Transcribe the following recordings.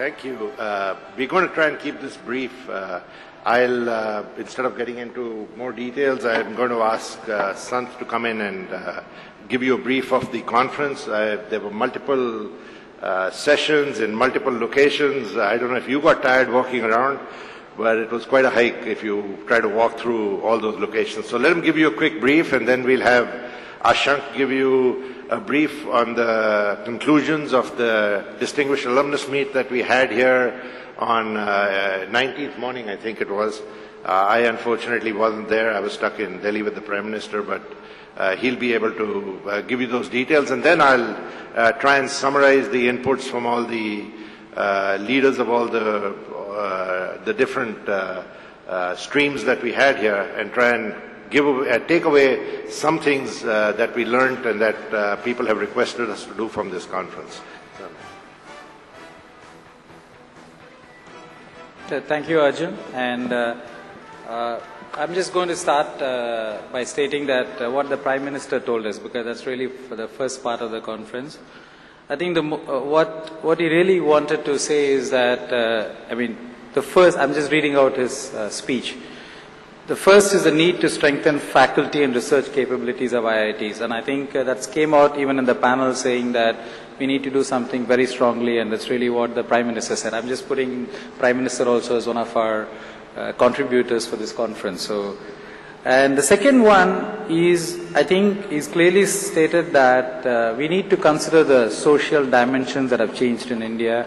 Thank you. We're going to try and keep this brief. I'll, instead of getting into more details, I'm going to ask Sant to come in and give you a brief of the conference. There were multiple sessions in multiple locations. I don't know if you got tired walking around, but it was quite a hike if you try to walk through all those locations. So let him give you a quick brief, and then we'll have Ashank give you a brief on the conclusions of the distinguished alumnus meet that we had here on 19th morning, I think it was. I unfortunately wasn't there. I was stuck in Delhi with the Prime Minister, but he'll be able to give you those details. And then I'll try and summarize the inputs from all the leaders of all the different streams that we had here, and try and take away some things that we learned and that people have requested us to do from this conference. Thank you, Arjun. And I'm just going to start by stating that what the Prime Minister told us, because that's really for the first part of the conference. I think what he really wanted to say is that, I'm just reading out his speech. The first is the need to strengthen faculty and research capabilities of IITs. And I think that came out even in the panel saying that we need to do something very strongly, and that's really what the Prime Minister said. I'm just putting Prime Minister also as one of our contributors for this conference. And the second one is, I think, is clearly stated that we need to consider the social dimensions that have changed in India,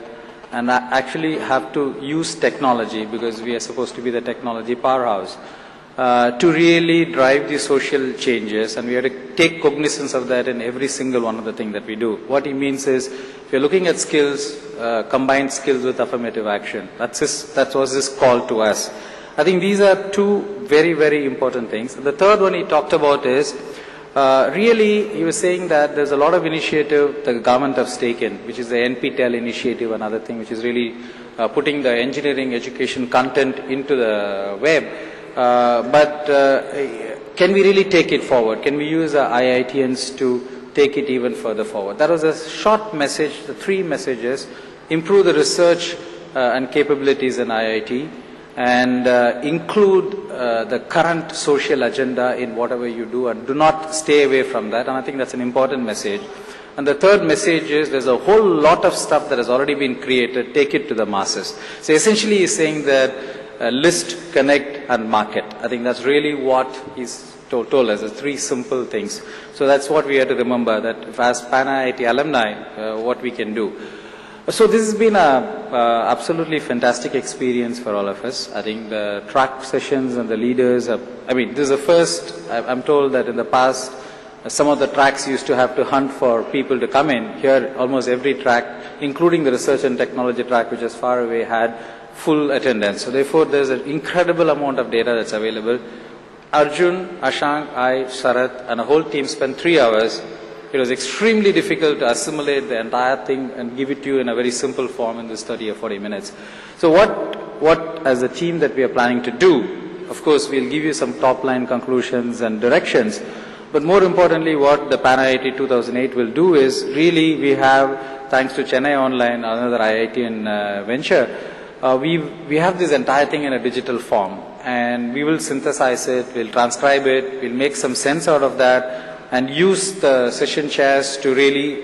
and actually have to use technology, because we are supposed to be the technology powerhouse, to really drive the social changes, and we have to take cognizance of that in every single one of the things that we do. What he means is, if you're looking at skills, combined skills with affirmative action, that was his call to us. I think these are two very, very important things. The third one he talked about is, really, he was saying that there's a lot of initiative the government has taken, which is the NPTEL initiative, another thing, which is really putting the engineering education content into the web. But can we really take it forward? Can we use our IITians to take it even further forward? That was a short message, the three messages: improve the research and capabilities in IIT, and include the current social agenda in whatever you do, and do not stay away from that. And I think that's an important message. And the third message is, there's a whole lot of stuff that has already been created, take it to the masses. So essentially he's saying that list, connect, and market. I think that's really what he's told us, the three simple things. So that's what we have to remember, that as Pan-IIT alumni, what we can do. So this has been a absolutely fantastic experience for all of us. I think the track sessions and the leaders this is the first. I'm told that in the past, some of the tracks used to have to hunt for people to come in. Here, almost every track, including the research and technology track, which is far away, had full attendance. So therefore, there's an incredible amount of data that's available. Arjun, Ashank, I, Sharath, and a whole team spent 3 hours. It was extremely difficult to assimilate the entire thing and give it to you in a very simple form in this 30 or 40 minutes. So what as a team that we are planning to do, of course, we'll give you some top-line conclusions and directions. But more importantly, what the Pan-IIT 2008 will do is, really, we have, thanks to Chennai Online, another IIT venture, we have this entire thing in a digital form, and we will synthesize it, we'll transcribe it, we'll make some sense out of that, and use the session chairs to really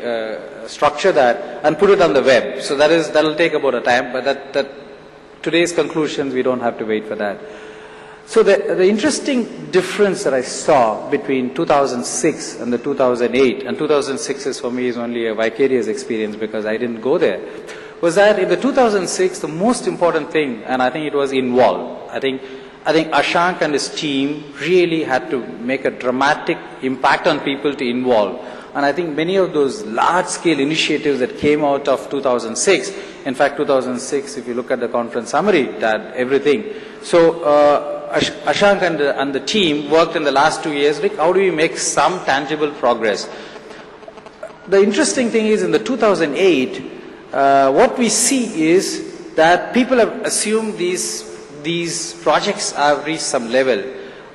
structure that and put it on the web. So that'll take about a time, but today's conclusions, we don't have to wait for that. So the interesting difference that I saw between 2006 and the 2008, and 2006 is for me is only a vicarious experience because I didn't go there, was that in the 2006, the most important thing, and I think it was involve. I think Ashank and his team really had to make a dramatic impact on people to involve. And I think many of those large-scale initiatives that came out of 2006, in fact 2006, if you look at the conference summary, that everything. So Ashank and the team worked in the last 2 years, like, how do we make some tangible progress? The interesting thing is, in the 2008, what we see is that people have assumed these projects have reached some level.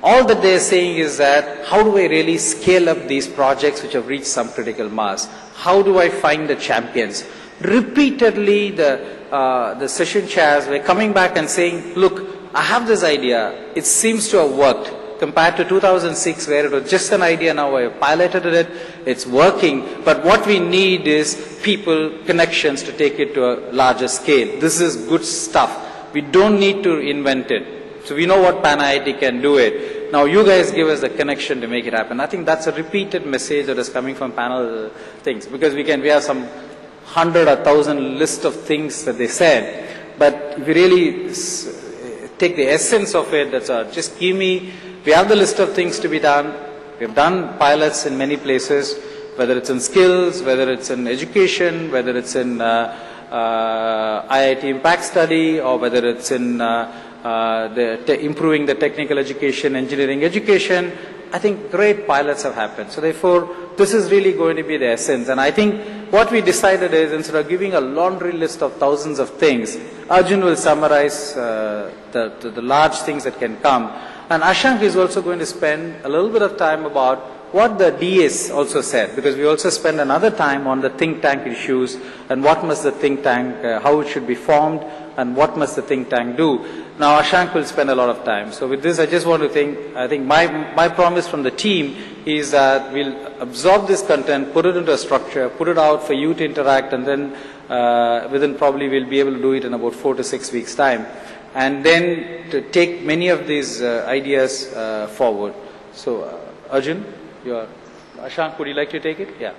All that they are saying is that, how do I really scale up these projects which have reached some critical mass? How do I find the champions? Repeatedly, the the session chairs were coming back and saying, look, I have this idea, it seems to have worked. Compared to 2006 where it was just an idea, now I have piloted it, it's working, but what we need is people, connections to take it to a larger scale. This is good stuff. We don't need to invent it. So we know what Pan IIT can do it. Now you guys give us the connection to make it happen. I think that's a repeated message that is coming from panel things, because we have some 100 or 1,000 list of things that they said, but if you really take the essence of it, that's just give me. We have the list of things to be done. We have done pilots in many places, whether it's in skills, whether it's in education, whether it's in IIT impact study, or whether it's in improving the technical education, engineering education. I think great pilots have happened. So therefore, this is really going to be the essence. And I think what we decided is, instead of giving a laundry list of thousands of things, Arjun will summarize the large things that can come. And Ashank is also going to spend a little bit of time about what the DS also said, because we also spend another time on the think tank issues and what must the think tank, how it should be formed, and what must the think tank do. Now Ashank will spend a lot of time. So with this, I just want to I think my promise from the team is that we'll absorb this content, put it into a structure, put it out for you to interact, and then within probably we'll be able to do it in about 4 to 6 weeks time. And then to take many of these ideas forward. So Arjun, Ashank, would you like to take it? Yeah.